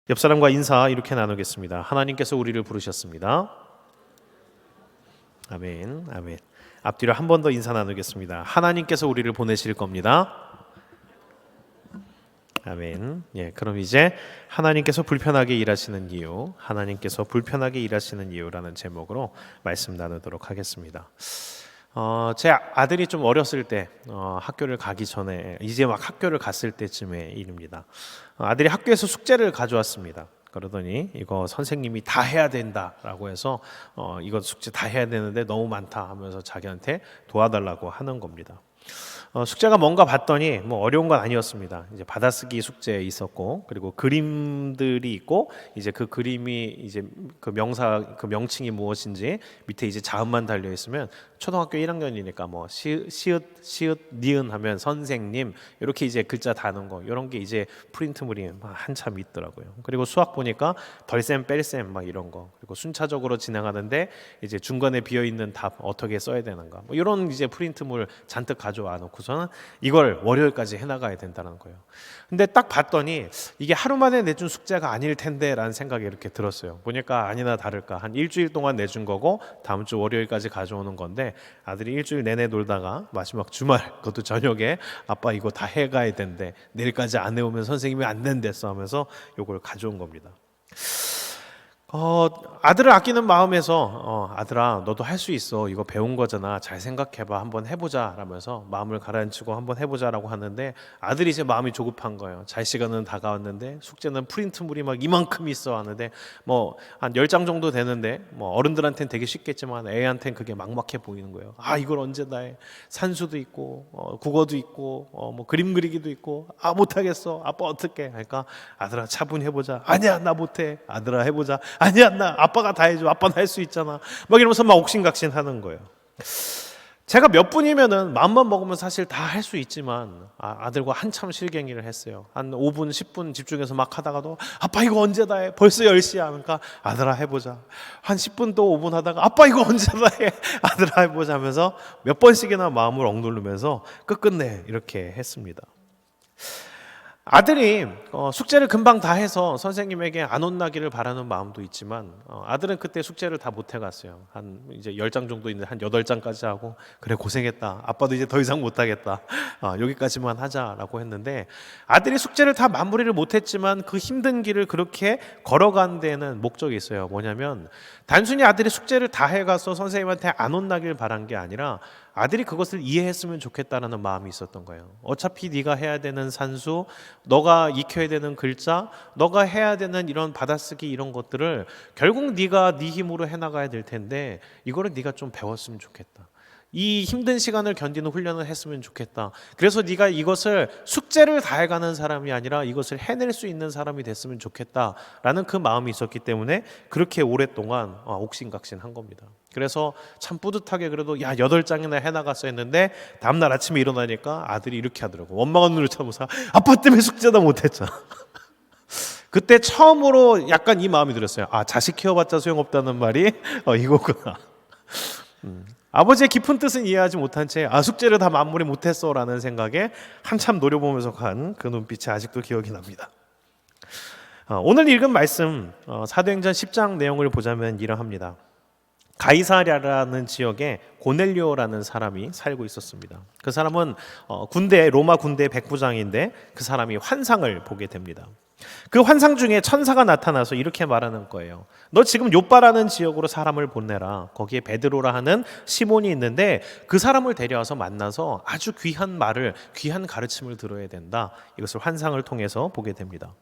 옆 사람과 인사 이렇게 나누겠습니다. 하나님께서 우리를 부르셨습니다. 아멘, 아멘. 앞뒤로 한 번 더 인사 나누겠습니다. 하나님께서 우리를 보내실 겁니다. 아멘. 예, 그럼 이제 하나님께서 불편하게 일하시는 이유, 하나님께서 불편하게 일하시는 이유라는 제목으로 말씀 나누도록 하겠습니다. 제 아들이 좀 어렸을 때 학교를 가기 전에 이제 막 학교를 갔을 때쯤의 일입니다. 아들이 학교에서 숙제를 가져왔습니다. 그러더니 이거 선생님이 다 해야 된다라고 해서 이거 숙제 다 해야 되는데 너무 많다 하면서 자기한테 도와달라고 하는 겁니다. 숙제가 뭔가 봤더니 뭐 어려운 건 아니었습니다. 이제 받아쓰기 숙제 있었고, 그리고 그림들이 있고, 이제 그 그림이 이제 그 명칭이 무엇인지 밑에 이제 자음만 달려 있으면 초등학교 1학년이니까 뭐 시읒 니은 하면 선생님 이렇게 이제 글자 다는 거, 이런 게 이제 프린트물이 한참 있더라고요. 그리고 수학 보니까 덜셈 뺄셈 막 이런 거, 그리고 순차적으로 진행하는데 이제 중간에 비어 있는 답 어떻게 써야 되는가, 뭐 이런 이제 프린트물 잔뜩 가져와 놓고서는 이걸 월요일까지 해나가야 된다는 거예요. 근데 딱 봤더니 이게 하루 만에 내준 숙제가 아닐 텐데라는 생각이 이렇게 들었어요. 보니까 아니나 다를까 한 일주일 동안 내준 거고 다음 주 월요일까지 가져오는 건데, 아들이 일주일 내내 놀다가 마지막 주말, 그것도 저녁에 아빠 이거 다 해가야 된대, 내일까지 안 해오면 선생님이 안 된댔어 하면서 이걸 가져온 겁니다. 아들을 아끼는 마음에서 아들아 너도 할 수 있어, 이거 배운 거잖아, 잘 생각해봐, 한번 해보자 라면서 마음을 가라앉히고 한번 해보자라고 하는데, 아들이 이제 마음이 조급한 거예요. 잘 시간은 다가왔는데 숙제는 프린트물이 막 이만큼 있어 하는데 뭐 한 10장 정도 되는데 뭐 어른들한테는 되게 쉽겠지만 애한테는 그게 막막해 보이는 거예요. 아 이걸 언제 다 해, 산수도 있고 국어도 있고 뭐 그림 그리기도 있고, 아 못하겠어 아빠 어떡해 하니까, 아들아 차분히 해보자, 아니야 나 못해, 아들아 해보자, 아니야 나 아빠가 다 해줘, 아빠는 할 수 있잖아, 막 이러면서 막 옥신각신 하는 거예요. 제가 몇 분이면은 마음만 먹으면 사실 다 할 수 있지만 아들과 한참 실갱이를 했어요. 한 5분 10분 집중해서 막 하다가도 아빠 이거 언제 다 해, 벌써 10시야 하니까 아들아 해보자. 한 10분 또 5분 하다가 아빠 이거 언제 다 해, 아들아 해보자 하면서 몇 번씩이나 마음을 억누르면서 끝끝내 이렇게 했습니다. 아들이 숙제를 금방 다 해서 선생님에게 안 혼나기를 바라는 마음도 있지만, 아들은 그때 숙제를 다 못 해갔어요. 한 이제 10장 정도 있는데 한 8장까지 하고, 그래 고생했다, 아빠도 이제 더 이상 못 하겠다, 여기까지만 하자라고 했는데, 아들이 숙제를 다 마무리를 못 했지만 그 힘든 길을 그렇게 걸어간 데는 목적이 있어요. 뭐냐면 단순히 아들이 숙제를 다 해가서 선생님한테 안 혼나길 바란 게 아니라, 아들이 그것을 이해했으면 좋겠다라는 마음이 있었던 거예요. 어차피 네가 해야 되는 산수, 너가 익혀야 되는 글자, 너가 해야 되는 이런 받아쓰기 이런 것들을 결국 네가 네 힘으로 해나가야 될 텐데, 이거를 네가 좀 배웠으면 좋겠다. 이 힘든 시간을 견디는 훈련을 했으면 좋겠다. 그래서 네가 이것을 숙제를 다 해가는 사람이 아니라 이것을 해낼 수 있는 사람이 됐으면 좋겠다라는 그 마음이 있었기 때문에 그렇게 오랫동안 옥신각신한 겁니다. 그래서 참 뿌듯하게 그래도 8장이나 해나갔어 했는데, 다음날 아침에 일어나니까 아들이 이렇게 하더라고. 원망한 눈을 쳐보면서 아빠 때문에 숙제도 못했잖아. 그때 처음으로 약간 이 마음이 들었어요. 자식 키워봤자 소용없다는 말이 이거구나. 아버지의 깊은 뜻은 이해하지 못한 채 숙제를 다 마무리 못했어 라는 생각에 한참 노려보면서 간 그 눈빛이 아직도 기억이 납니다. 오늘 읽은 말씀 사도행전 10장 내용을 보자면 이러합니다. 가이사랴라는 지역에 고넬료라는 사람이 살고 있었습니다. 그 사람은 로마 군대 백부장인데 그 사람이 환상을 보게 됩니다. 그 환상 중에 천사가 나타나서 이렇게 말하는 거예요. 너 지금 요빠라는 지역으로 사람을 보내라. 거기에 베드로라 하는 시몬이 있는데 그 사람을 데려와서 만나서 아주 귀한 말을, 귀한 가르침을 들어야 된다. 이것을 환상을 통해서 보게 됩니다.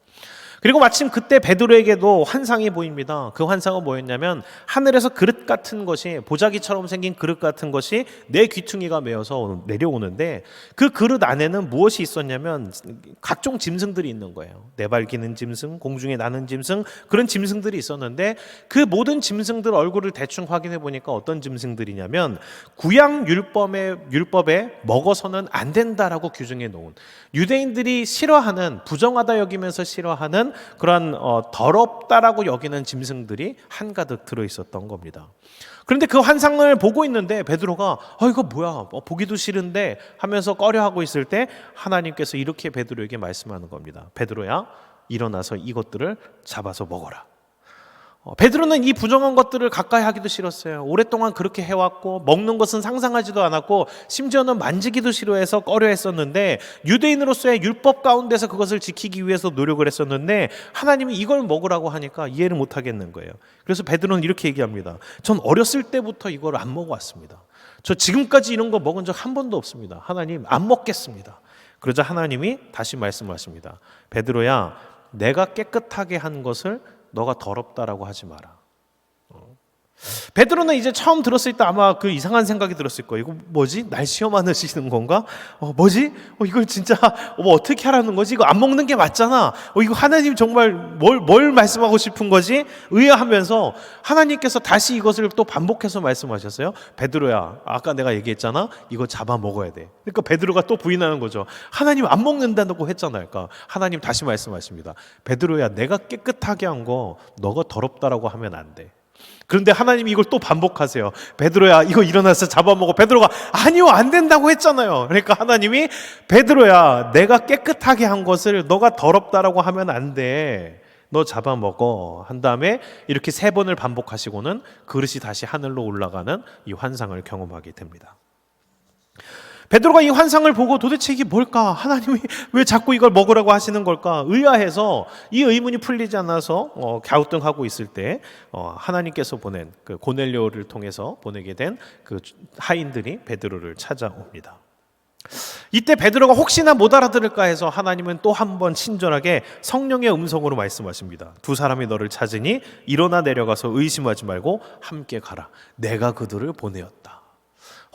그리고 마침 그때 베드로에게도 환상이 보입니다. 그 환상은 뭐였냐면, 하늘에서 그릇 같은 것이, 보자기처럼 생긴 그릇 같은 것이 내 귀퉁이가 메어서 내려오는데, 그 그릇 안에는 무엇이 있었냐면 각종 짐승들이 있는 거예요. 네발기는 짐승, 공중에 나는 짐승, 그런 짐승들이 있었는데, 그 모든 짐승들 얼굴을 대충 확인해 보니까 어떤 짐승들이냐면 구약 율법에 먹어서는 안 된다라고 규정해 놓은, 유대인들이 싫어하는, 부정하다 여기면서 싫어하는 그런 더럽다라고 여기는 짐승들이 한가득 들어있었던 겁니다. 그런데 그 환상을 보고 있는데 베드로가 이거 뭐야, 보기도 싫은데 하면서 꺼려하고 있을 때 하나님께서 이렇게 베드로에게 말씀하는 겁니다. 베드로야, 일어나서 이것들을 잡아서 먹어라. 베드로는 이 부정한 것들을 가까이 하기도 싫었어요. 오랫동안 그렇게 해왔고 먹는 것은 상상하지도 않았고 심지어는 만지기도 싫어해서 꺼려했었는데 유대인으로서의 율법 가운데서 그것을 지키기 위해서 노력을 했었는데 하나님이 이걸 먹으라고 하니까 이해를 못하겠는 거예요. 그래서 베드로는 이렇게 얘기합니다. 전 어렸을 때부터 이걸 안 먹어왔습니다. 저 지금까지 이런 거 먹은 적 한 번도 없습니다. 하나님 안 먹겠습니다. 그러자 하나님이 다시 말씀하십니다. 베드로야, 내가 깨끗하게 한 것을 너가 더럽다라고 하지 마라. 베드로는 이제 처음 들었을 때 아마 그 이상한 생각이 들었을 거예요. 이거 뭐지? 날 시험하시는 건가? 뭐지? 이걸 진짜 어떻게 하라는 거지? 이거 안 먹는 게 맞잖아. 이거 하나님 정말 뭘 말씀하고 싶은 거지? 의아하면서 하나님께서 다시 이것을 또 반복해서 말씀하셨어요. 베드로야, 아까 내가 얘기했잖아. 이거 잡아 먹어야 돼. 그러니까 베드로가 또 부인하는 거죠. 하나님 안 먹는다고 했잖아요. 그러니까 하나님 다시 말씀하십니다. 베드로야, 내가 깨끗하게 한 거 너가 더럽다라고 하면 안 돼. 그런데 하나님이 이걸 또 반복하세요. 베드로야, 이거 일어나서 잡아먹어. 베드로가 아니요, 안 된다고 했잖아요. 그러니까 하나님이 베드로야, 내가 깨끗하게 한 것을 너가 더럽다라고 하면 안 돼. 너 잡아먹어. 한 다음에 이렇게 3번을 반복하시고는 그릇이 다시 하늘로 올라가는 이 환상을 경험하게 됩니다. 베드로가 이 환상을 보고 도대체 이게 뭘까? 하나님이 왜 자꾸 이걸 먹으라고 하시는 걸까? 의아해서 이 의문이 풀리지 않아서 갸우뚱하고 있을 때 하나님께서 보낸 그 고넬료를 통해서 보내게 된 그 하인들이 베드로를 찾아옵니다. 이때 베드로가 혹시나 못 알아들을까 해서 하나님은 또 한 번 친절하게 성령의 음성으로 말씀하십니다. 2 사람이 너를 찾으니 일어나 내려가서 의심하지 말고 함께 가라. 내가 그들을 보내었다.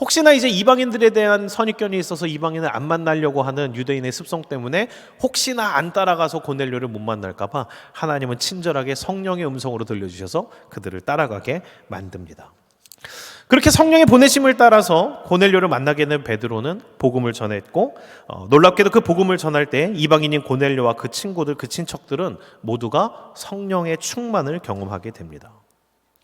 혹시나 이제 이방인들에 대한 선입견이 있어서 이방인을 안 만나려고 하는 유대인의 습성 때문에 혹시나 안 따라가서 고넬료를 못 만날까 봐 하나님은 친절하게 성령의 음성으로 들려주셔서 그들을 따라가게 만듭니다. 그렇게 성령의 보내심을 따라서 고넬료를 만나게 된 베드로는 복음을 전했고 놀랍게도 그 복음을 전할 때 이방인인 고넬료와 그 친구들, 그 친척들은 모두가 성령의 충만을 경험하게 됩니다.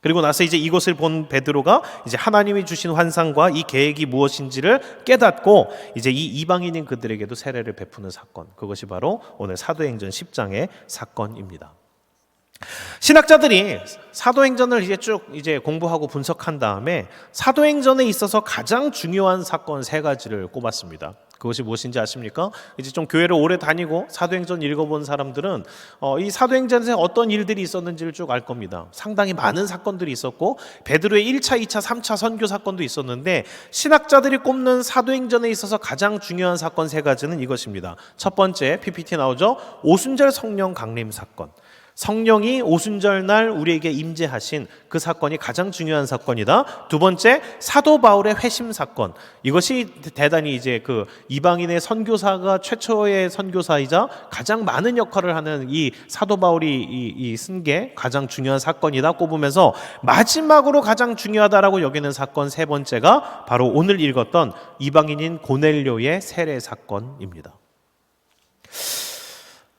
그리고 나서 이제 이것을 본 베드로가 이제 하나님이 주신 환상과 이 계획이 무엇인지를 깨닫고 이제 이 이방인인 그들에게도 세례를 베푸는 사건, 그것이 바로 오늘 사도행전 10장의 사건입니다. 신학자들이 사도행전을 이제 공부하고 분석한 다음에 사도행전에 있어서 가장 중요한 사건 3가지를 꼽았습니다. 그것이 무엇인지 아십니까? 이제 좀 교회를 오래 다니고 사도행전 읽어본 사람들은 이 사도행전에서 어떤 일들이 있었는지를 쭉 알 겁니다. 상당히 많은 사건들이 있었고 베드로의 1차, 2차, 3차 선교 사건도 있었는데 신학자들이 꼽는 사도행전에 있어서 가장 중요한 사건 3가지는 이것입니다. 첫 번째, PPT 나오죠? 오순절 성령 강림 사건. 성령이 오순절 날 우리에게 임재하신 그 사건이 가장 중요한 사건이다. 2번째, 사도 바울의 회심 사건. 이것이 대단히 이제 그 이방인의 선교사가 최초의 선교사이자 가장 많은 역할을 하는 이 사도 바울이 쓴 게 가장 중요한 사건이다 꼽으면서 마지막으로 가장 중요하다라고 여기는 사건 3번째가 바로 오늘 읽었던 이방인인 고넬료의 세례 사건입니다.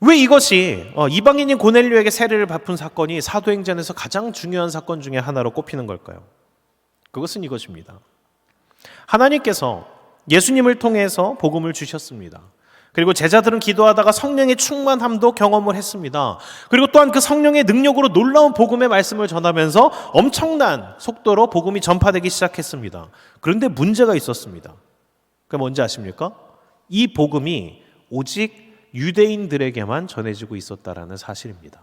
왜 이것이 이방인인 고넬료에게 세례를 베푼 사건이 사도행전에서 가장 중요한 사건 중에 하나로 꼽히는 걸까요? 그것은 이것입니다. 하나님께서 예수님을 통해서 복음을 주셨습니다. 그리고 제자들은 기도하다가 성령의 충만함도 경험을 했습니다. 그리고 또한 그 성령의 능력으로 놀라운 복음의 말씀을 전하면서 엄청난 속도로 복음이 전파되기 시작했습니다. 그런데 문제가 있었습니다. 그게 뭔지 아십니까? 이 복음이 오직 유대인들에게만 전해지고 있었다라는 사실입니다.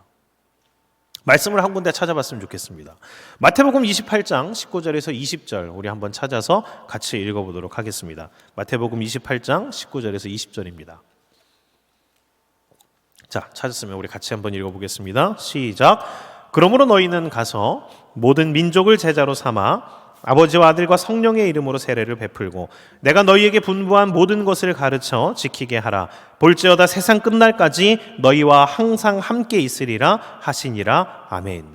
말씀을 한 군데 찾아봤으면 좋겠습니다. 마태복음 28장 19절에서 20절 우리 한번 찾아서 같이 읽어보도록 하겠습니다. 마태복음 28장 19절에서 20절입니다. 자, 찾았으면 우리 같이 한번 읽어보겠습니다. 시작. 그러므로 너희는 가서 모든 민족을 제자로 삼아 아버지와 아들과 성령의 이름으로 세례를 베풀고 내가 너희에게 분부한 모든 것을 가르쳐 지키게 하라. 볼지어다 세상 끝날까지 너희와 항상 함께 있으리라 하시니라. 아멘.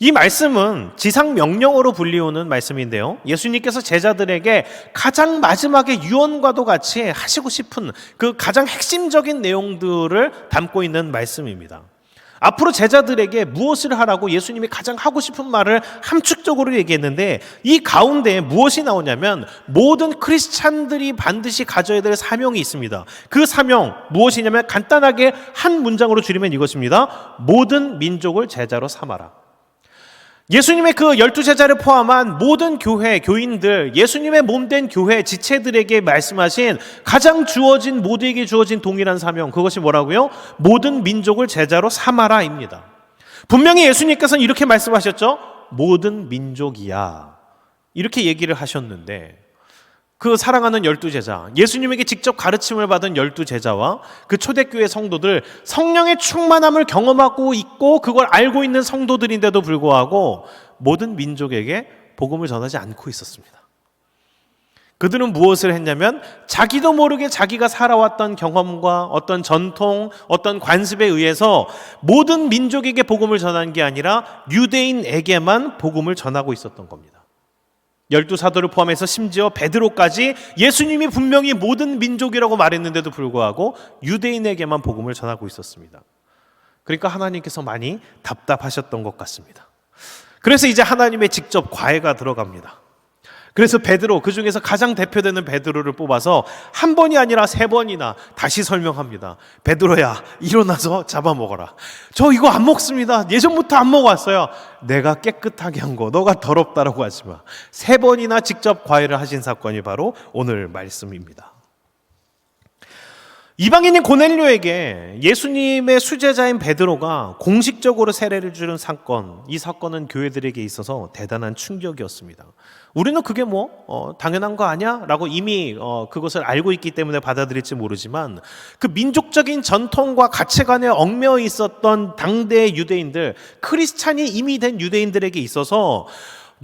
이 말씀은 지상 명령어로 불리우는 말씀인데요, 예수님께서 제자들에게 가장 마지막에 유언과도 같이 하시고 싶은 그 가장 핵심적인 내용들을 담고 있는 말씀입니다. 앞으로 제자들에게 무엇을 하라고 예수님이 가장 하고 싶은 말을 함축적으로 얘기했는데, 이 가운데 무엇이 나오냐면 모든 크리스찬들이 반드시 가져야 될 사명이 있습니다. 그 사명 무엇이냐면 간단하게 한 문장으로 줄이면 이것입니다. 모든 민족을 제자로 삼아라. 예수님의 그 12제자를 포함한 모든 교회, 교인들, 예수님의 몸된 교회, 지체들에게 말씀하신 가장 모두에게 주어진 동일한 사명, 그것이 뭐라고요? 모든 민족을 제자로 삼아라입니다. 분명히 예수님께서는 이렇게 말씀하셨죠. 모든 민족이야, 이렇게 얘기를 하셨는데, 그 사랑하는 12제자, 예수님에게 직접 가르침을 받은 12제자와 그 초대교회 성도들, 성령의 충만함을 경험하고 있고 그걸 알고 있는 성도들인데도 불구하고 모든 민족에게 복음을 전하지 않고 있었습니다. 그들은 무엇을 했냐면 자기도 모르게 자기가 살아왔던 경험과 어떤 전통, 어떤 관습에 의해서 모든 민족에게 복음을 전한 게 아니라 유대인에게만 복음을 전하고 있었던 겁니다. 12사도를 포함해서 심지어 베드로까지 예수님이 분명히 모든 민족이라고 말했는데도 불구하고 유대인에게만 복음을 전하고 있었습니다. 그러니까 하나님께서 많이 답답하셨던 것 같습니다. 그래서 이제 하나님의 직접 과외가 들어갑니다. 그래서 베드로, 그 중에서 가장 대표되는 베드로를 뽑아서 한 번이 아니라 3번이나 다시 설명합니다. 베드로야, 일어나서 잡아먹어라. 저 이거 안 먹습니다. 예전부터 안 먹어왔어요. 내가 깨끗하게 한 거 너가 더럽다라고 하지 마. 3번이나 직접 과외를 하신 사건이 바로 오늘 말씀입니다. 이방인인 고넬료에게 예수님의 수제자인 베드로가 공식적으로 세례를 주는 사건, 이 사건은 교회들에게 있어서 대단한 충격이었습니다. 우리는 그게 당연한 거 아니야? 라고 이미 그것을 알고 있기 때문에 받아들일지 모르지만, 그 민족적인 전통과 가치관에 얽매여 있었던 당대의 유대인들, 크리스찬이 이미 된 유대인들에게 있어서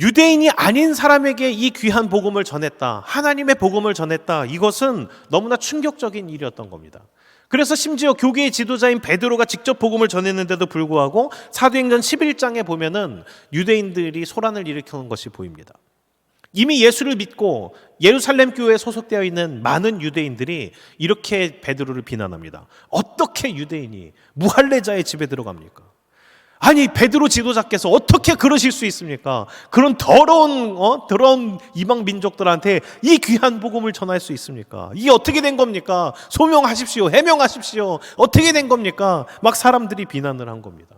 유대인이 아닌 사람에게 이 귀한 복음을 전했다, 하나님의 복음을 전했다, 이것은 너무나 충격적인 일이었던 겁니다. 그래서 심지어 교계의 지도자인 베드로가 직접 복음을 전했는데도 불구하고 사도행전 11장에 보면은 유대인들이 소란을 일으키는 것이 보입니다. 이미 예수를 믿고 예루살렘 교회에 소속되어 있는 많은 유대인들이 이렇게 베드로를 비난합니다. 어떻게 유대인이 무할례자의 집에 들어갑니까? 아니, 베드로 지도자께서 어떻게 그러실 수 있습니까? 그런 더러운 이방 민족들한테 이 귀한 복음을 전할 수 있습니까? 이게 어떻게 된 겁니까? 소명하십시오, 해명하십시오. 어떻게 된 겁니까? 막 사람들이 비난을 한 겁니다.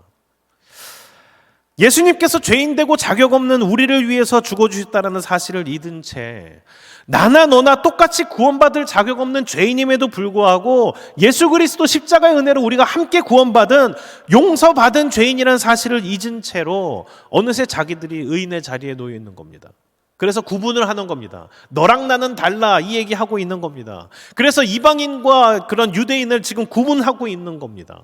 예수님께서 죄인되고 자격 없는 우리를 위해서 죽어주셨다는 사실을 잊은 채 나나 너나 똑같이 구원받을 자격 없는 죄인임에도 불구하고 예수 그리스도 십자가의 은혜로 우리가 함께 구원받은, 용서받은 죄인이라는 사실을 잊은 채로 어느새 자기들이 의인의 자리에 놓여 있는 겁니다. 그래서 구분을 하는 겁니다. 너랑 나는 달라, 이 얘기하고 있는 겁니다. 그래서 이방인과 그런 유대인을 지금 구분하고 있는 겁니다.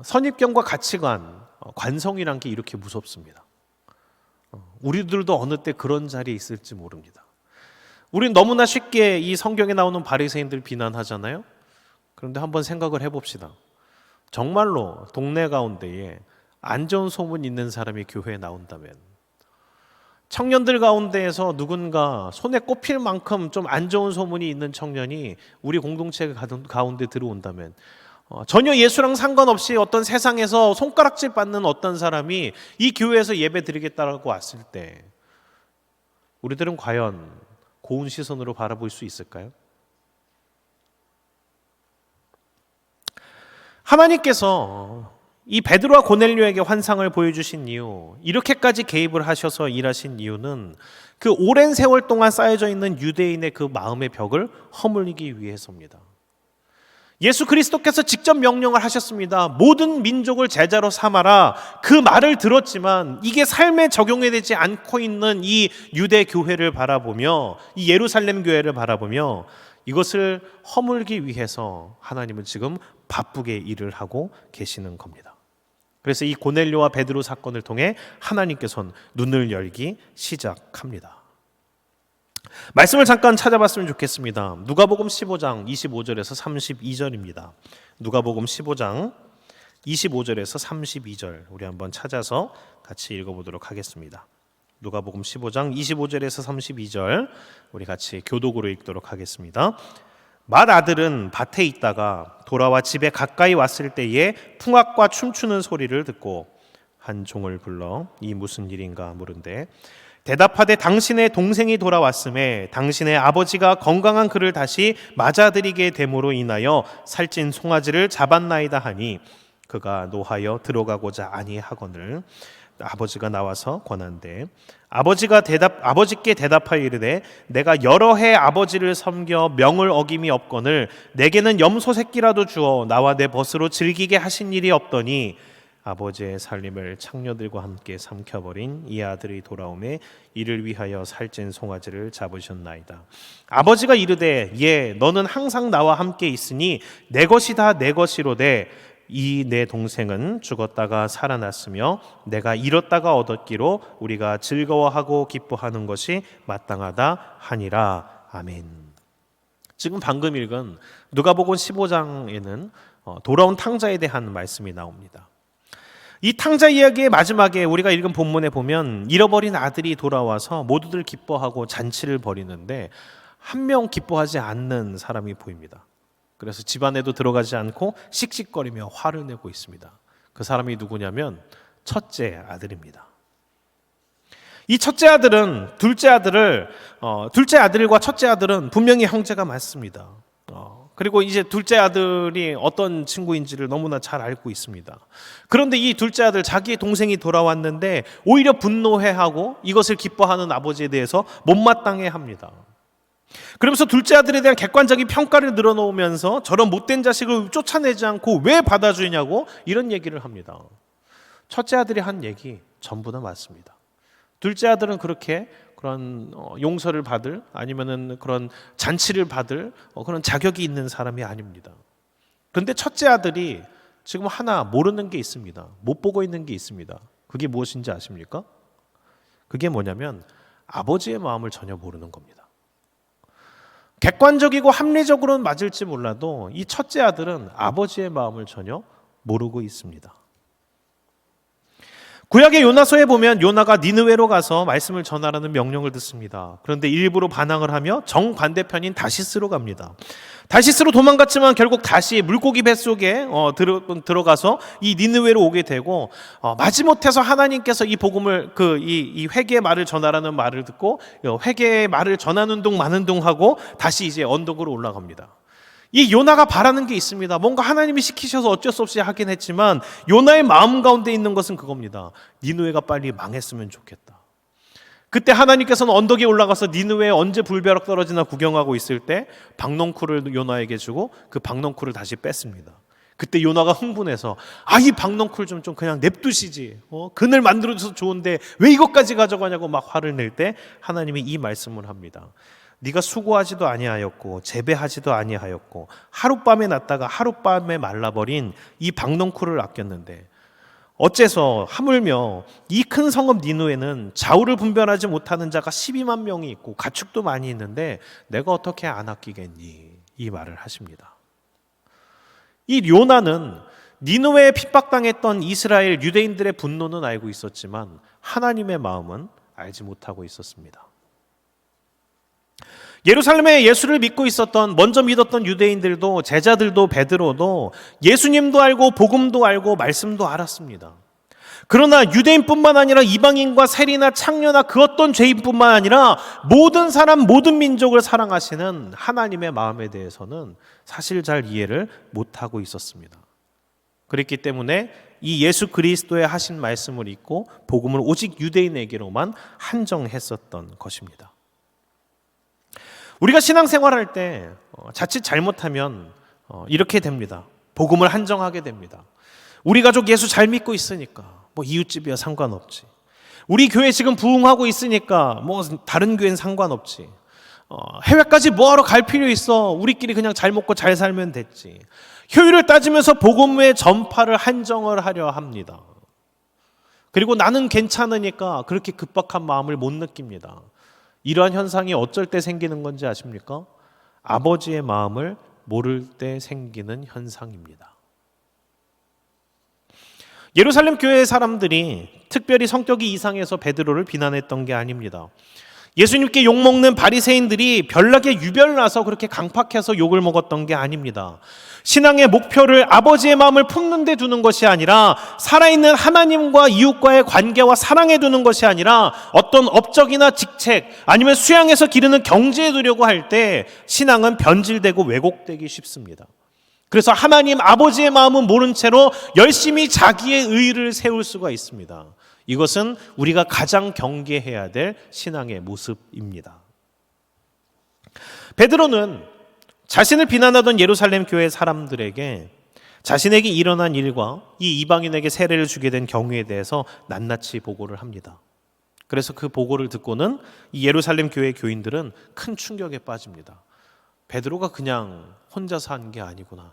선입견과 가치관, 관성이란 게 이렇게 무섭습니다. 우리들도 어느 때 그런 자리에 있을지 모릅니다. 우린 너무나 쉽게 이 성경에 나오는 바리새인들 비난하잖아요. 그런데 한번 생각을 해봅시다. 정말로 동네 가운데에 안 좋은 소문 있는 사람이 교회에 나온다면, 청년들 가운데에서 누군가 손에 꼽힐 만큼 좀 안 좋은 소문이 있는 청년이 우리 공동체 가운데 들어온다면, 전혀 예수랑 상관없이 어떤 세상에서 손가락질 받는 어떤 사람이 이 교회에서 예배 드리겠다고 왔을 때 우리들은 과연 고운 시선으로 바라볼 수 있을까요? 하나님께서 이 베드로와 고넬료에게 환상을 보여주신 이유, 이렇게까지 개입을 하셔서 일하신 이유는 그 오랜 세월 동안 쌓여져 있는 유대인의 그 마음의 벽을 허물기 위해서입니다. 예수 그리스도께서 직접 명령을 하셨습니다. 모든 민족을 제자로 삼아라. 그 말을 들었지만 이게 삶에 적용이 되지 않고 있는 이 유대 교회를 바라보며, 이 예루살렘 교회를 바라보며 이것을 허물기 위해서 하나님은 지금 바쁘게 일을 하고 계시는 겁니다. 그래서 이 고넬료와 베드로 사건을 통해 하나님께서는 눈을 열기 시작합니다. 말씀을 잠깐 찾아봤으면 좋겠습니다. 누가복음 15장 25절에서 32절입니다. 누가복음 15장 25절에서 32절 우리 한번 찾아서 같이 읽어보도록 하겠습니다. 누가복음 15장 25절에서 32절 우리 같이 교독으로 읽도록 하겠습니다. 맏아들은 밭에 있다가 돌아와 집에 가까이 왔을 때에 풍악과 춤추는 소리를 듣고 한 종을 불러 이 무슨 일인가 물은데 대답하되 당신의 동생이 돌아왔음에 당신의 아버지가 건강한 그를 다시 맞아들이게 됨으로 인하여 살찐 송아지를 잡았나이다 하니 그가 노하여 들어가고자 아니하거늘 아버지가 나와서 권한대 아버지께 대답하여 이르되 내가 여러 해 아버지를 섬겨 명을 어김이 없거늘 내게는 염소 새끼라도 주어 나와 내 벗으로 즐기게 하신 일이 없더니 아버지의 살림을 창녀들과 함께 삼켜버린 이 아들이 돌아오매 이를 위하여 살찐 송아지를 잡으셨나이다. 아버지가 이르되 예 너는 항상 나와 함께 있으니 내 것이다 내 것이로되 이 내 동생은 죽었다가 살아났으며 내가 잃었다가 얻었기로 우리가 즐거워하고 기뻐하는 것이 마땅하다 하니라. 아멘. 지금 방금 읽은 누가복음 15장에는 돌아온 탕자에 대한 말씀이 나옵니다. 이 탕자 이야기의 마지막에 우리가 읽은 본문에 보면 잃어버린 아들이 돌아와서 모두들 기뻐하고 잔치를 벌이는데 한 명 기뻐하지 않는 사람이 보입니다. 그래서 집 안에도 들어가지 않고 씩씩거리며 화를 내고 있습니다. 그 사람이 누구냐면 첫째 아들입니다. 이 첫째 아들은 둘째 아들과 첫째 아들은 분명히 형제가 맞습니다. 그리고 이제 둘째 아들이 어떤 친구인지를 너무나 잘 알고 있습니다. 그런데 이 둘째 아들 자기의 동생이 돌아왔는데 오히려 분노해하고 이것을 기뻐하는 아버지에 대해서 못마땅해합니다. 그러면서 둘째 아들에 대한 객관적인 평가를 늘어놓으면서 저런 못된 자식을 쫓아내지 않고 왜 받아주냐고 이런 얘기를 합니다. 첫째 아들이 한 얘기 전부 다 맞습니다. 둘째 아들은 그렇게 그런 용서를 받을 아니면은 그런 잔치를 받을 그런 자격이 있는 사람이 아닙니다. 그런데 첫째 아들이 지금 하나 모르는 게 있습니다. 못 보고 있는 게 있습니다. 그게 무엇인지 아십니까? 그게 뭐냐면 아버지의 마음을 전혀 모르는 겁니다. 객관적이고 합리적으로는 맞을지 몰라도 이 첫째 아들은 아버지의 마음을 전혀 모르고 있습니다. 구약의 요나서에 보면 요나가 니느웨로 가서 말씀을 전하라는 명령을 듣습니다. 그런데 일부러 반항을 하며 정반대편인 다시스로 갑니다. 다시스로 도망갔지만 결국 다시 물고기 뱃속에 들어가서 이 니느웨로 오게 되고 마지못해서 하나님께서 이 복음을 이 회개의 말을 전하라는 말을 듣고 회개의 말을 전하는 둥 마는 둥 하고 다시 이제 언덕으로 올라갑니다. 이 요나가 바라는 게 있습니다. 뭔가 하나님이 시키셔서 어쩔 수 없이 하긴 했지만 요나의 마음 가운데 있는 것은 그겁니다. 니느웨가 빨리 망했으면 좋겠다. 그때 하나님께서는 언덕에 올라가서 니느웨에 언제 불벼락 떨어지나 구경하고 있을 때 박넝쿨을 요나에게 주고 그 박넝쿨을 다시 뺐습니다. 그때 요나가 흥분해서 이 박넝쿨 좀 그냥 냅두시지. 그늘 만들어줘서 좋은데 왜 이것까지 가져가냐고 막 화를 낼 때 하나님이 이 말씀을 합니다. 네가 수고하지도 아니하였고 재배하지도 아니하였고 하룻밤에 났다가 하룻밤에 말라버린 이 박넝쿨을 아꼈는데 어째서 하물며 이 큰 성읍 니느웨는 좌우를 분별하지 못하는 자가 12만 명이 있고 가축도 많이 있는데 내가 어떻게 안 아끼겠니? 이 말을 하십니다. 이 요나는 니느웨에 핍박당했던 이스라엘 유대인들의 분노는 알고 있었지만 하나님의 마음은 알지 못하고 있었습니다. 예루살렘에 예수를 믿고 있었던 먼저 믿었던 유대인들도 제자들도 베드로도 예수님도 알고 복음도 알고 말씀도 알았습니다. 그러나 유대인뿐만 아니라 이방인과 세리나 창녀나 그 어떤 죄인뿐만 아니라 모든 사람 모든 민족을 사랑하시는 하나님의 마음에 대해서는 사실 잘 이해를 못하고 있었습니다. 그랬기 때문에 이 예수 그리스도의 하신 말씀을 잊고 복음을 오직 유대인에게로만 한정했었던 것입니다. 우리가 신앙생활할 때 자칫 잘못하면 이렇게 됩니다. 복음을 한정하게 됩니다. 우리 가족 예수 잘 믿고 있으니까 이웃집이야 상관없지. 우리 교회 지금 부흥하고 있으니까 다른 교회는 상관없지. 해외까지 뭐하러 갈 필요 있어. 우리끼리 그냥 잘 먹고 잘 살면 됐지. 효율을 따지면서 복음의 전파를 한정을 하려 합니다. 그리고 나는 괜찮으니까 그렇게 급박한 마음을 못 느낍니다. 이러한 현상이 어쩔 때 생기는 건지 아십니까? 아버지의 마음을 모를 때 생기는 현상입니다. 예루살렘 교회의 사람들이 특별히 성격이 이상해서 베드로를 비난했던 게 아닙니다. 예수님께 욕먹는 바리새인들이 별나게 유별나서 그렇게 강팍해서 욕을 먹었던 게 아닙니다. 신앙의 목표를 아버지의 마음을 품는 데 두는 것이 아니라 살아있는 하나님과 이웃과의 관계와 사랑에 두는 것이 아니라 어떤 업적이나 직책 아니면 수양에서 기르는 경제에 두려고 할 때 신앙은 변질되고 왜곡되기 쉽습니다. 그래서 하나님 아버지의 마음은 모른 채로 열심히 자기의 의를 세울 수가 있습니다. 이것은 우리가 가장 경계해야 될 신앙의 모습입니다. 베드로는 자신을 비난하던 예루살렘 교회 사람들에게 자신에게 일어난 일과 이 이방인에게 세례를 주게 된 경위에 대해서 낱낱이 보고를 합니다. 그래서 그 보고를 듣고는 이 예루살렘 교회 교인들은 큰 충격에 빠집니다. 베드로가 그냥 혼자서 한 게 아니구나.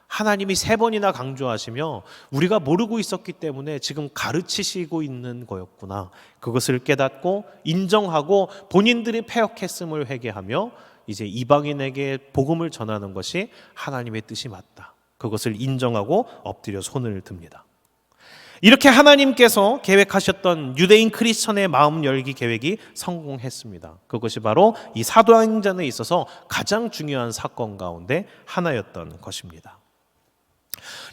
하나님이 3번이나 강조하시며 우리가 모르고 있었기 때문에 지금 가르치시고 있는 거였구나. 그것을 깨닫고 인정하고 본인들이 패역했음을 회개하며 이제 이방인에게 복음을 전하는 것이 하나님의 뜻이 맞다. 그것을 인정하고 엎드려 손을 듭니다. 이렇게 하나님께서 계획하셨던 유대인 크리스천의 마음 열기 계획이 성공했습니다. 그것이 바로 이 사도행전에 있어서 가장 중요한 사건 가운데 하나였던 것입니다.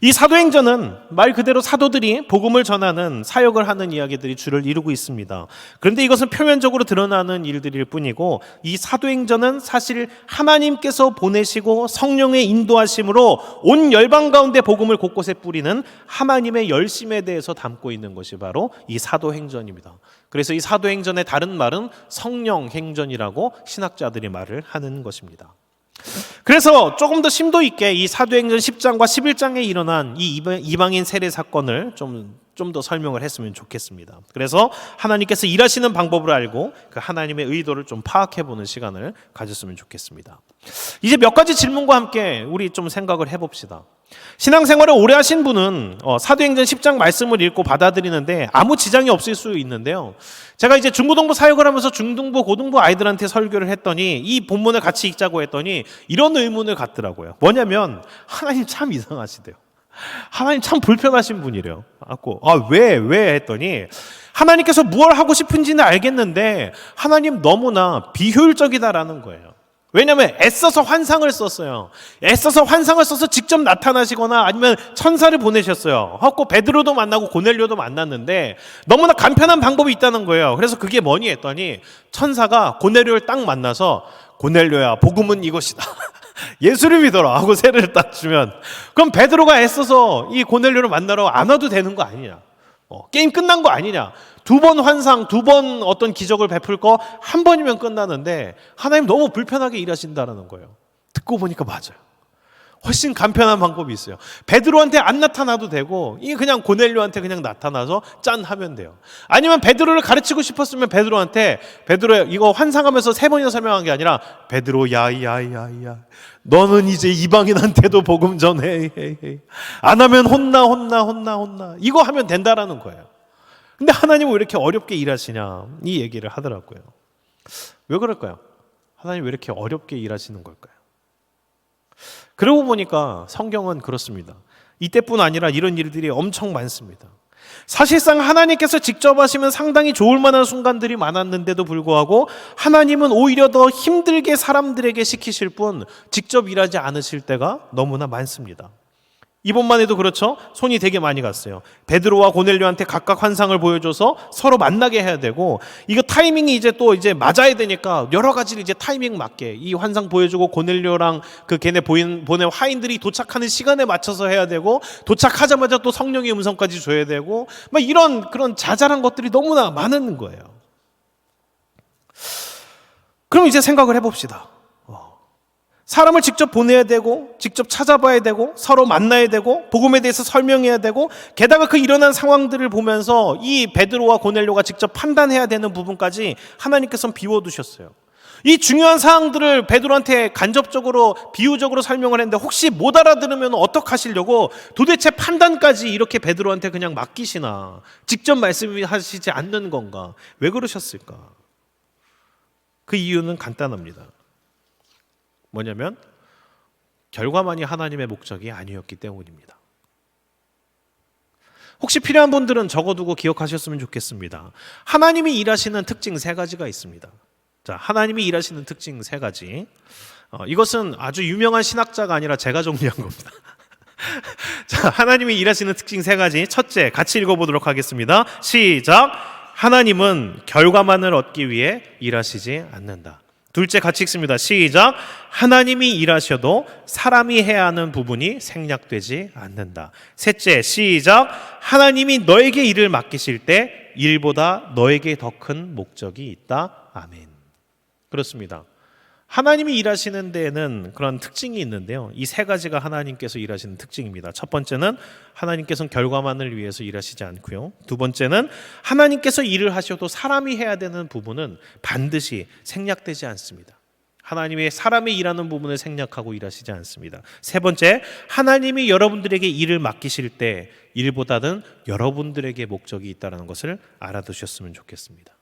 이 사도행전은 말 그대로 사도들이 복음을 전하는 사역을 하는 이야기들이 주를 이루고 있습니다. 그런데 이것은 표면적으로 드러나는 일들일 뿐이고 이 사도행전은 사실 하나님께서 보내시고 성령의 인도하심으로 온 열방 가운데 복음을 곳곳에 뿌리는 하나님의 열심에 대해서 담고 있는 것이 바로 이 사도행전입니다. 그래서 이 사도행전의 다른 말은 성령행전이라고 신학자들이 말을 하는 것입니다. 그래서 조금 더 심도 있게 이 사도행전 10장과 11장에 일어난 이 이방인 세례 사건을 좀 더 설명을 했으면 좋겠습니다. 그래서 하나님께서 일하시는 방법을 알고 그 하나님의 의도를 좀 파악해보는 시간을 가졌으면 좋겠습니다. 이제 몇 가지 질문과 함께 우리 좀 생각을 해봅시다. 신앙생활을 오래 하신 분은 사도행전 10장 말씀을 읽고 받아들이는데 아무 지장이 없을 수 있는데요. 제가 이제 중고등부 사역을 하면서 중등부, 고등부 아이들한테 설교를 했더니 이 본문을 같이 읽자고 했더니 이런 의문을 갖더라고요. 뭐냐면 하나님 참 이상하시대요. 하나님 참 불편하신 분이래요. 왜 했더니 하나님께서 무엇을 하고 싶은지는 알겠는데 하나님 너무나 비효율적이다라는 거예요. 왜냐하면 애써서 환상을 썼어요. 애써서 환상을 써서 직접 나타나시거나 아니면 천사를 보내셨어요. 하고 베드로도 만나고 고넬료도 만났는데 너무나 간편한 방법이 있다는 거예요. 그래서 그게 뭐니 했더니 천사가 고넬료를 딱 만나서 고넬료야 복음은 이것이다. 예수를 믿어라 하고 세례를 딱 주면 그럼 베드로가 애써서 이 고넬료를 만나러 안 와도 되는 거 아니냐. 게임 끝난 거 아니냐. 2번 환상, 2번 어떤 기적을 베풀 거 한 번이면 끝나는데 하나님 너무 불편하게 일하신다는 거예요. 듣고 보니까 맞아요. 훨씬 간편한 방법이 있어요. 베드로한테 안 나타나도 되고 이게 그냥 고넬료한테 그냥 나타나서 짠 하면 돼요. 아니면 베드로를 가르치고 싶었으면 베드로한테 베드로 이거 환상하면서 3번이나 설명한 게 아니라 베드로 야야야야 너는 이제 이방인한테도 복음 전해. 안 하면 혼나 이거 하면 된다라는 거예요. 근데 하나님은 왜 이렇게 어렵게 일하시냐 이 얘기를 하더라고요. 왜 그럴까요? 하나님 왜 이렇게 어렵게 일하시는 걸까요? 그러고 보니까 성경은 그렇습니다. 이때뿐 아니라 이런 일들이 엄청 많습니다. 사실상 하나님께서 직접 하시면 상당히 좋을 만한 순간들이 많았는데도 불구하고 하나님은 오히려 더 힘들게 사람들에게 시키실 뿐 직접 일하지 않으실 때가 너무나 많습니다. 이번만 해도 그렇죠. 손이 되게 많이 갔어요. 베드로와 고넬료한테 각각 환상을 보여줘서 서로 만나게 해야 되고 이거 타이밍이 이제 맞아야 되니까 여러 가지를 이제 타이밍 맞게 이 환상 보여주고 고넬료랑 그 걔네 보낸 화인들이 도착하는 시간에 맞춰서 해야 되고 도착하자마자 또 성령의 음성까지 줘야 되고 막 이런 그런 자잘한 것들이 너무나 많은 거예요. 그럼 이제 생각을 해봅시다. 사람을 직접 보내야 되고 직접 찾아봐야 되고 서로 만나야 되고 복음에 대해서 설명해야 되고 게다가 그 일어난 상황들을 보면서 이 베드로와 고넬료가 직접 판단해야 되는 부분까지 하나님께서는 비워두셨어요. 이 중요한 사항들을 베드로한테 간접적으로 비유적으로 설명을 했는데 혹시 못 알아들으면 어떡하시려고 도대체 판단까지 이렇게 베드로한테 그냥 맡기시나 직접 말씀하시지 않는 건가? 왜 그러셨을까? 그 이유는 간단합니다. 뭐냐면 결과만이 하나님의 목적이 아니었기 때문입니다. 혹시 필요한 분들은 적어두고 기억하셨으면 좋겠습니다. 하나님이 일하시는 특징 3가지가 있습니다. 자, 하나님이 일하시는 특징 세 가지. 이것은 아주 유명한 신학자가 아니라 제가 정리한 겁니다. 자, 하나님이 일하시는 특징 세 가지. 첫째, 같이 읽어보도록 하겠습니다. 시작. 하나님은 결과만을 얻기 위해 일하시지 않는다. 둘째, 같이 읽습니다. 시작. 하나님이 일하셔도 사람이 해야 하는 부분이 생략되지 않는다. 셋째, 시작. 하나님이 너에게 일을 맡기실 때 일보다 너에게 더 큰 목적이 있다. 아멘. 그렇습니다. 하나님이 일하시는 데에는 그런 특징이 있는데요. 이 세 가지가 하나님께서 일하시는 특징입니다. 첫 번째는 하나님께서는 결과만을 위해서 일하시지 않고요. 두 번째는 하나님께서 일을 하셔도 사람이 해야 되는 부분은 반드시 생략되지 않습니다. 하나님의 사람이 일하는 부분을 생략하고 일하시지 않습니다. 세 번째, 하나님이 여러분들에게 일을 맡기실 때 일보다는 여러분들에게 목적이 있다는 것을 알아두셨으면 좋겠습니다.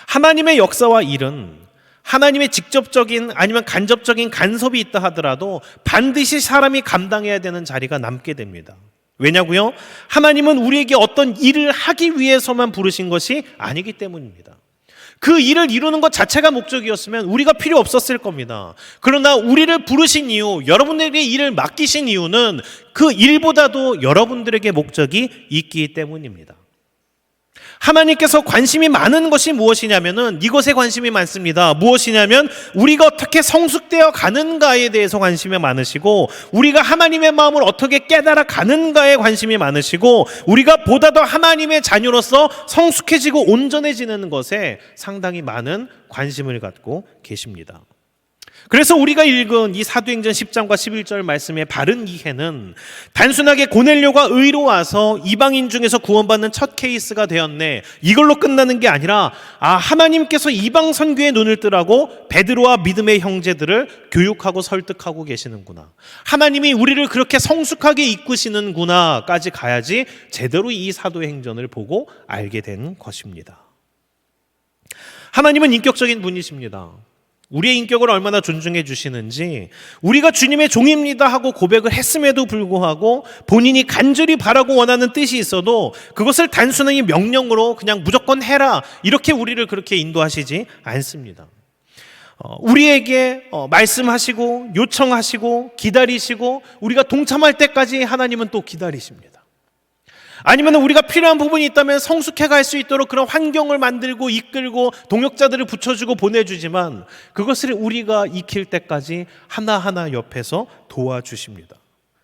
하나님의 역사와 일은 하나님의 직접적인 아니면 간접적인 간섭이 있다 하더라도 반드시 사람이 감당해야 되는 자리가 남게 됩니다. 왜냐고요? 하나님은 우리에게 어떤 일을 하기 위해서만 부르신 것이 아니기 때문입니다. 그 일을 이루는 것 자체가 목적이었으면 우리가 필요 없었을 겁니다. 그러나 우리를 부르신 이유, 여러분들에게 일을 맡기신 이유는 그 일보다도 여러분들에게 목적이 있기 때문입니다. 하나님께서 관심이 많은 것이 무엇이냐면은 이것에 관심이 많습니다. 무엇이냐면 우리가 어떻게 성숙되어 가는가에 대해서 관심이 많으시고 우리가 하나님의 마음을 어떻게 깨달아 가는가에 관심이 많으시고 우리가 보다 더 하나님의 자녀로서 성숙해지고 온전해지는 것에 상당히 많은 관심을 갖고 계십니다. 그래서 우리가 읽은 이 사도행전 10장과 11절 말씀의 바른 이해는 단순하게 고넬료가 의로 와서 이방인 중에서 구원받는 첫 케이스가 되었네, 이걸로 끝나는 게 아니라 하나님께서 이방 선교에 눈을 뜨라고 베드로와 믿음의 형제들을 교육하고 설득하고 계시는구나, 하나님이 우리를 그렇게 성숙하게 이끄시는구나까지 가야지 제대로 이 사도행전을 보고 알게 된 것입니다. 하나님은 인격적인 분이십니다. 우리의 인격을 얼마나 존중해 주시는지, 우리가 주님의 종입니다 하고 고백을 했음에도 불구하고 본인이 간절히 바라고 원하는 뜻이 있어도 그것을 단순히 명령으로 그냥 무조건 해라 이렇게 우리를 그렇게 인도하시지 않습니다. 우리에게 말씀하시고 요청하시고 기다리시고 우리가 동참할 때까지 하나님은 또 기다리십니다. 아니면 우리가 필요한 부분이 있다면 성숙해 갈 수 있도록 그런 환경을 만들고 이끌고 동역자들을 붙여주고 보내주지만 그것을 우리가 익힐 때까지 하나하나 옆에서 도와주십니다.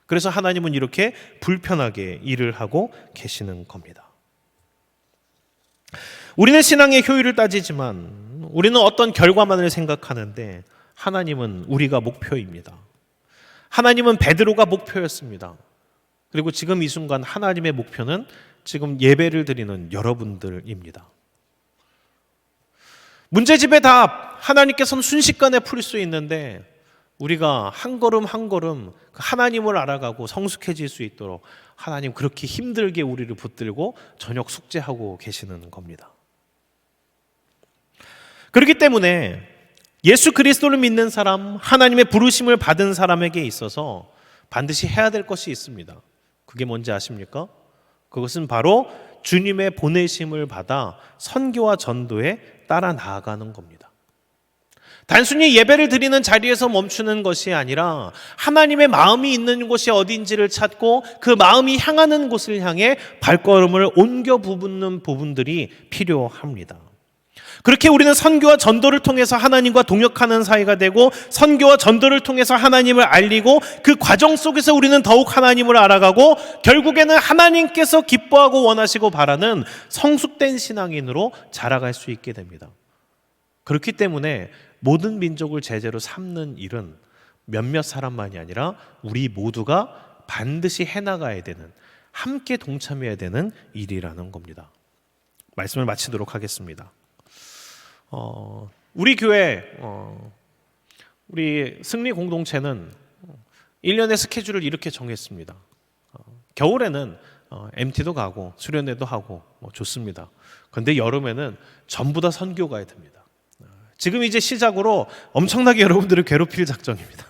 그래서 하나님은 이렇게 불편하게 일을 하고 계시는 겁니다. 우리는 신앙의 효율을 따지지만 우리는 어떤 결과만을 생각하는데 하나님은 우리가 목표입니다. 하나님은 베드로가 목표였습니다. 그리고 지금 이 순간 하나님의 목표는 지금 예배를 드리는 여러분들입니다. 문제집의 답, 하나님께서는 순식간에 풀 수 있는데 우리가 한 걸음 한 걸음 하나님을 알아가고 성숙해질 수 있도록 하나님 그렇게 힘들게 우리를 붙들고 저녁 숙제하고 계시는 겁니다. 그렇기 때문에 예수 그리스도를 믿는 사람, 하나님의 부르심을 받은 사람에게 있어서 반드시 해야 될 것이 있습니다. 그게 뭔지 아십니까? 그것은 바로 주님의 보내심을 받아 선교와 전도에 따라 나아가는 겁니다. 단순히 예배를 드리는 자리에서 멈추는 것이 아니라 하나님의 마음이 있는 곳이 어딘지를 찾고 그 마음이 향하는 곳을 향해 발걸음을 옮겨 부붙는 부분들이 필요합니다. 그렇게 우리는 선교와 전도를 통해서 하나님과 동역하는 사이가 되고 선교와 전도를 통해서 하나님을 알리고 그 과정 속에서 우리는 더욱 하나님을 알아가고 결국에는 하나님께서 기뻐하고 원하시고 바라는 성숙된 신앙인으로 자라갈 수 있게 됩니다. 그렇기 때문에 모든 민족을 제재로 삼는 일은 몇몇 사람만이 아니라 우리 모두가 반드시 해나가야 되는, 함께 동참해야 되는 일이라는 겁니다. 말씀을 마치도록 하겠습니다. 우리 교회 우리 승리 공동체는 1년의 스케줄을 이렇게 정했습니다. 겨울에는 MT도 가고 수련회도 하고 좋습니다. 그런데 여름에는 전부 다 선교 가야 됩니다. 지금 이제 시작으로 엄청나게 여러분들을 괴롭힐 작정입니다.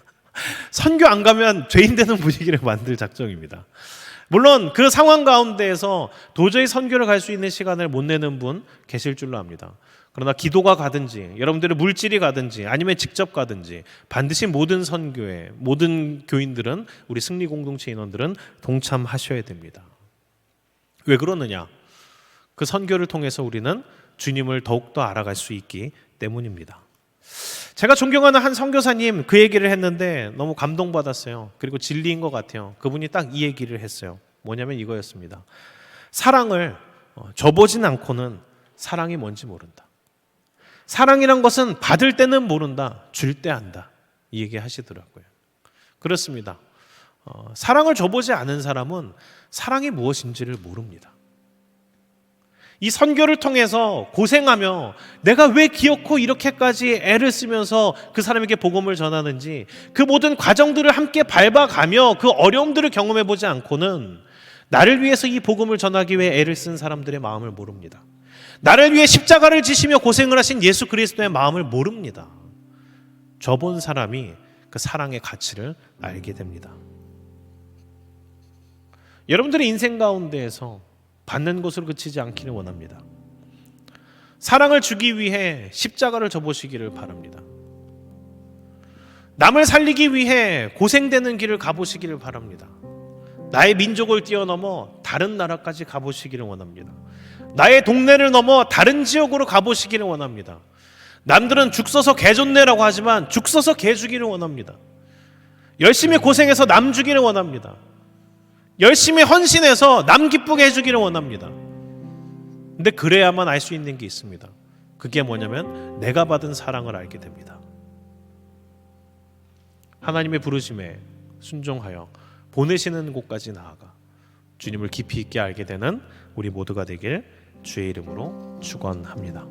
선교 안 가면 죄인 되는 분위기를 만들 작정입니다. 물론 그 상황 가운데에서 도저히 선교를 갈 수 있는 시간을 못 내는 분 계실 줄로 압니다. 그러나 기도가 가든지 여러분들의 물질이 가든지 아니면 직접 가든지 반드시 모든 선교회, 모든 교인들은, 우리 승리 공동체 인원들은 동참하셔야 됩니다. 왜 그러느냐? 그 선교를 통해서 우리는 주님을 더욱더 알아갈 수 있기 때문입니다. 제가 존경하는 한 선교사님 그 얘기를 했는데 너무 감동받았어요. 그리고 진리인 것 같아요. 그분이 딱 이 얘기를 했어요. 뭐냐면 이거였습니다. 사랑을 줘보진 않고는 사랑이 뭔지 모른다. 사랑이란 것은 받을 때는 모른다, 줄 때 안다. 이 얘기 하시더라고요. 그렇습니다. 사랑을 줘보지 않은 사람은 사랑이 무엇인지를 모릅니다. 이 선교를 통해서 고생하며 내가 왜 기어코 이렇게까지 애를 쓰면서 그 사람에게 복음을 전하는지, 그 모든 과정들을 함께 밟아가며 그 어려움들을 경험해보지 않고는 나를 위해서 이 복음을 전하기 위해 애를 쓴 사람들의 마음을 모릅니다. 나를 위해 십자가를 지시며 고생을 하신 예수 그리스도의 마음을 모릅니다. 저본 사람이 그 사랑의 가치를 알게 됩니다. 여러분들의 인생 가운데에서 받는 것으로 그치지 않기를 원합니다. 사랑을 주기 위해 십자가를 져보시기를 바랍니다. 남을 살리기 위해 고생되는 길을 가보시기를 바랍니다. 나의 민족을 뛰어넘어 다른 나라까지 가보시기를 원합니다. 나의 동네를 넘어 다른 지역으로 가보시기를 원합니다. 남들은 죽 써서 개 좋네라고 하지만 죽 써서 개 주기를 원합니다. 열심히 고생해서 남 주기를 원합니다. 열심히 헌신해서 남 기쁘게 해주기를 원합니다. 근데 그래야만 알 수 있는 게 있습니다. 그게 뭐냐면 내가 받은 사랑을 알게 됩니다. 하나님의 부르심에 순종하여 보내시는 곳까지 나아가 주님을 깊이 있게 알게 되는 우리 모두가 되길 주의 이름으로 축원합니다.